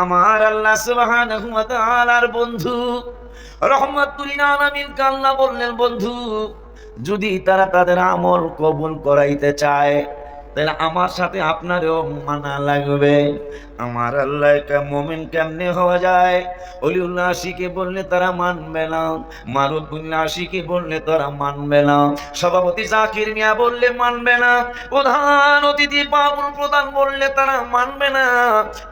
আমার আল্লাহ সুবহানাহু ওয়া তাআলার বন্ধু রহমাতুল লিল আলামিন আল্লাহ বললেন, বন্ধু যদি তারা তাদের আমল কবুল করাইতে চায় তাহলে আমার সাথে আপনারও মানা লাগবে। আমার আল্লাহ মুমিন কেমনে হওয়া যায়? অলিউল্লাহ আশিকে বললে তারা মানবে না, মারুফুল্লাহ আশিকে বললে তারা মানবে না, সভাপতি জাকির মিয়া বললে মানবে না, প্রধান অতিথি বাবুল প্রধান বললে তারা মানবে না।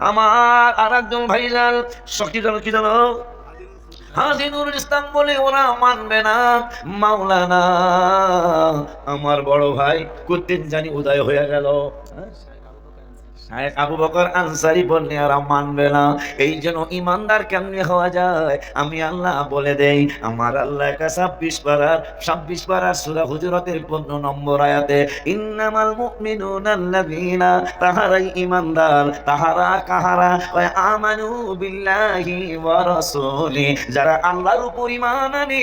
আমার আর একজন ভাইজান কি জানো হাজী নুরুল ইসলাম বলে ওরা মানবে না। মাওলানা আমার বড় ভাই কতদিন জানি উদয় হয়ে গেল, শায়েখ আবু বকর আনসারী বললে ওরা মানবে না। এই জন্য ইমানদার কেমনে হওয়া যায় আমি আল্লাহ বলে দেই। আমার আল্লাহ 26 পারার সূরা হুজুরাতের 15 নম্বর আয়াতে ইন্নামাল মুমিনুনা আল্লাযীনা তাহারাই ইমানদার, তাহারা কাহারা ওয়া আমানু বিল্লাহি ওয়া রাসূলি, যারা আল্লাহর উপর ঈমান আনে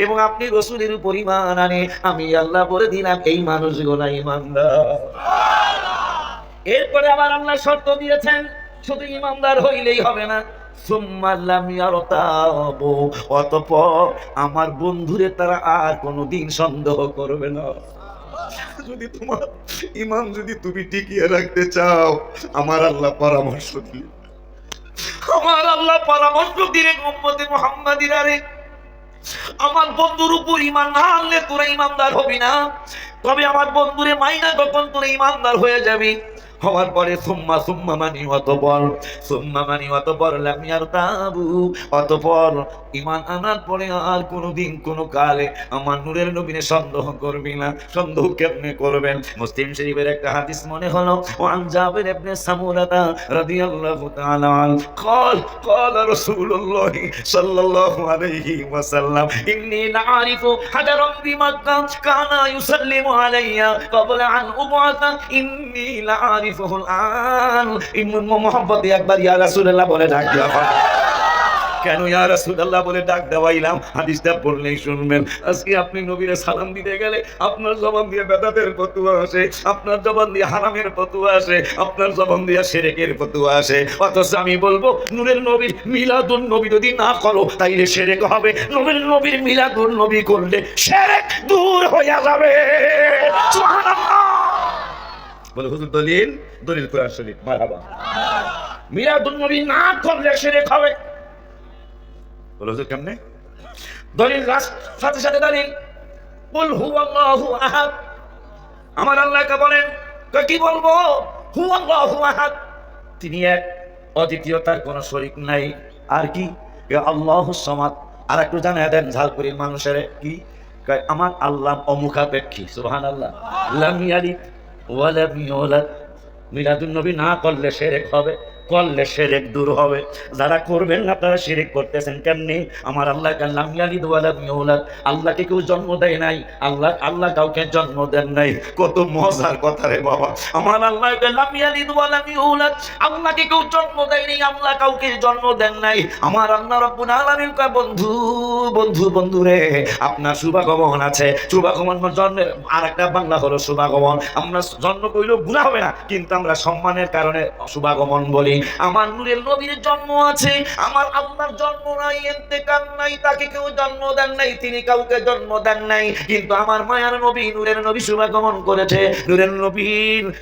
এবং আপনি রাসূলের উপর ঈমান আনে, আমি আল্লাহ বলে দিলাম এই মানুষগুলো ইমানদার। এরপরে আবার আল্লাহ শর্ত দিয়েছেন শুধু ইমানদার হইলেই হবে না, অতঃপর আমার বন্ধুরে তারা আর কোনোদিন সন্দেহ করবে না। যদি তোমার ঈমান যদি তুমি টিকিয়ে রাখতে চাও আমার আল্লাহ পরামর্শ দিলেন, আমার আল্লাহ পরামর্শ দিলেন উম্মতে মুহাম্মাদিরা রে, আমার বন্ধুর উপর ঈমান না আনলে তোরা ইমানদার হবি না, তবে আমার বন্ধুরে মাইনা তখন তোরা ইমানদার হয়ে যাবি। হওয়ার পরে সুম্মা মানি অতপর লামিয়ার তাবু, অতপর ঈমান আনার পরে আর কোনোদিন কোনো কালে আমার নূরের নবীরে সন্দেহ করবি না। সন্দেহ কেমনে করবেন? মুসলিম শরীফের একটা হাদিস মনে হলো, ওয়ান জাবির ইবনে সামুরাতা রাদিয়াল্লাহু তাআলা আন قال رسول الله صلى الله عليه وسلم إني لأعرف حجرا بمكة كان يسلم علي قبل أن أبعث إني لأعرفه الآن إمام محمد একবার ইয়া রাসূলুল্লাহ বলে ডাক দেওয়া। কেন ইয়া রাসূলুল্লাহ বলে ডাক দেওয়াইলাম? হাদিসটা পড়লেই শুনবেন। আজকে আপনি নবীরে সালাম দিতে গেলে আপনার জবান দিয়ে বেদাতের ফতোয়া আসে, আপনার জবান দিয়ে হারামের ফতোয়া আসে, আপনার জবান দিয়ে শিরকের ফতোয়া আসে। অথচ আমি বলবো নূরের নবীর মিলাদুন নবী যদি না করো তাইলে শিরক হবে, নূরের নবীর মিলাদুন নবী করলে শিরক দূর হয়ে যাবে। সুবহানাল্লাহ। বলে হুজুর দলিল কোরআন শরীফ। মারহাবা। মিলাদুন নবী না করলে শিরক হবে। বলে হুজুর কেমনে? দলিল সাথে সাথে দলিল, কুল হুয়াল্লাহু আহাদ। আমার আল্লাহকে বলেন, কি বলবো? হুয়াল্লাহু আহাদ, তিনি এক, অদ্বিতীয়, তার কোনো শরীক নাই। আর কি? আল্লাহুস সামাদ। আর একটু জানায় দেন ঝালপুরির মানুষের কি আমার আল্লাহ অমুখাপেক্ষী। সুবহানাল্লাহ। লাম ইয়ালিদ ওয়া লাম ইউলাদ। মিলাদুন নবী না করলে শিরক হবে, করলে শিরক দূর হবে। যারা করবেন না তারা শিরক করতেছেন। কেমনি? আমার আল্লাহ লাম ইয়ালিদ ওয়া লাম ইউলাদ, আল্লাহকে কেউ জন্ম দেয় নাই, আল্লাহ কাউকে জন্ম দেন নাই। কত মজার কথা রে বাবা। আমার আল্লাহ লাম ইয়ালিদ ওয়া লাম ইউলাদ, আল্লাহকে কেউ জন্ম দেয় নাই, আল্লাহ কাউকে জন্ম দেন নাই। আমার আল্লাহ রাব্বুল আলামিন কয়, বন্ধু রে, আপনার শুভাগমন আছে। শুভাগমন জন্মের আরেকটা বাংলা হলো শুভাগমন। আমরা জন্ম কইলেও গুনাহ হবে না, কিন্তু আমরা সম্মানের কারণে শুভাগমন বলি। আমার নূরের নবীর জন্ম আছে, আমার আল্লাহর জন্ম নাই, ইন্তেকাল নাই, তাকে কেউ জন্ম দেন নাই, তিনি কাউকে জন্ম দেন নাই। কিন্তু আমার মায়ার নবী নূরের নবী শুভাগমন করেছে।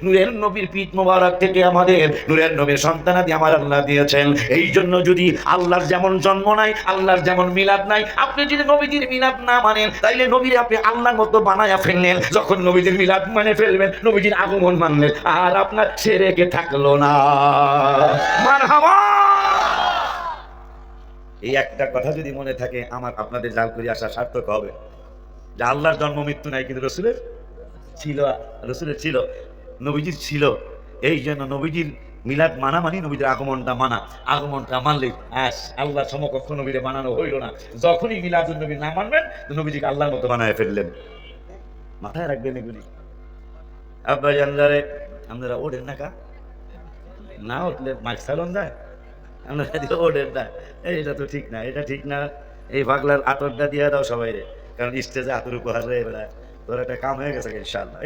নূরের নবীর পিঠ মোবারক থেকে আমাদের নূরের নবীর সন্তানাদি আমার আল্লাহ দিয়েছেন। এই জন্য যদি আল্লাহর যেমন জন্ম নাই, আল্লাহর যেমন মিলাদ নাই, আপনি যদি নবীজির মিলাদ না মানেন তাইলে নবীর আপনি আল্লাহর মতো বানায়া ফেললেন। যখন নবীজির মিলাদ মানে ফেলবেন, নবীজির আগমন মানলেন, আর আপনার শিরকে থাকলো না। মারহাবা। এই একটা কথা যদি মনে থাকে আমার আপনাদের জাল করে আসা সার্থক হবে, যে আল্লাহর জন্ম মৃত্যু নাই, কিন্তু রসুলের ছিল, নবীজির ছিল। এই জন্য নবীজির মিলাদ মানা মানে নবীদের আগমনটা মানলেই আল্লাহ সমকক্ষ নবীরে বানানো হইল না। যখনই মিলাদুন নবী না মানবেন নবীজিকে আল্লাহর মতো বানায় ফেললেন। মাথায় রাখবেন এগুলি। আব্বা জানলারে আপনারা ওঠেন না, না উঠলে মাছ চালন যায়, আপনারা ওঠেন না, এটা তো ঠিক না, এটা ঠিক না। এই পাগলার আতরটা দিয়ে দাও সবাই রে, কারণ স্টেজে আতর উপহার রে, তোর একটা কাম হয়ে গেছে। ইনশাআল্লাহ।